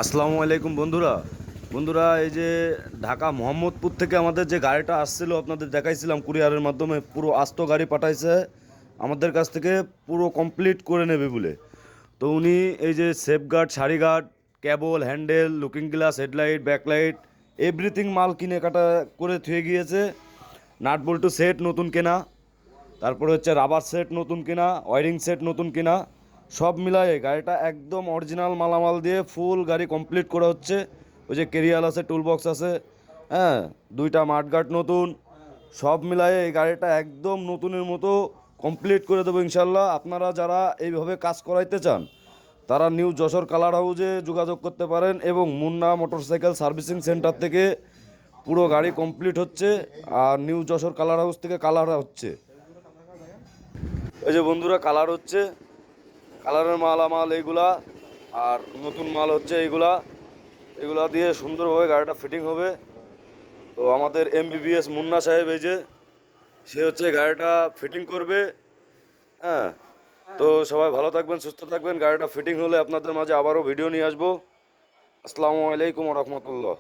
আসসালামু আলাইকুম বন্ধুরা। এই যে ঢাকা মোহাম্মদপুর থেকে আমাদের যে গাড়িটা আসছিল আপনাদের দেখাইছিলাম কুরিয়ারের মাধ্যমে, পুরো আস্ত গাড়ি পাঠাইছে আমাদের কাছ থেকে, পুরো কমপ্লিট করে নেবে বলে। তো উনি এই যে safeguard, sari guard, cable, handle, looking glass, headlight, backlight, everything মাল কিনে কাটা করে থুয়ে গিয়েছে। নাট বল্টু সেট নতুন কেনা, তারপরে হচ্ছে রাবার সেট নতুন কেনা, ওয়ারিং সেট নতুন কেনা, সব মিলায়ে গাড়িটা একদম অরিজিনাল মালামাল দিয়ে ফুল গাড়ি কমপ্লিট করা হচ্ছে। ওই যে কেরিয়াল আছে, টুল বক্স আছে, হ্যাঁ, দুইটা মাঠগার্ড নতুন, সব মিলায়ে এই গাড়িটা একদম নতুনের মতো কমপ্লিট করে দেবো ইনশাল্লাহ। আপনারা যারা এইভাবে কাজ করাইতে চান তারা নিউ যশোর কালার হাউসে যোগাযোগ করতে পারেন, এবং মুন্না মোটরসাইকেল সার্ভিসিং সেন্টার থেকে পুরো গাড়ি কমপ্লিট হচ্ছে। আর নিউ যশোর কালার হাউস থেকে কালার হচ্ছে। এই যে বন্ধুরা কালার হচ্ছে, কালারের মালামাল এইগুলা, আর নতুন মাল হচ্ছে এইগুলা। এগুলা দিয়ে সুন্দরভাবে গাড়িটা ফিটিং হবে। তো আমাদের এমবিবিএস মুন্না সাহেব এই যে, সে হচ্ছে গাড়িটা ফিটিং করবে। হ্যাঁ, তো সবাই ভালো থাকবেন, সুস্থ থাকবেন। গাড়িটা ফিটিং হলে আপনাদের মাঝে আবারও ভিডিও নিয়ে আসবো। আসসালামু আলাইকুম রহমতুল্লাহ।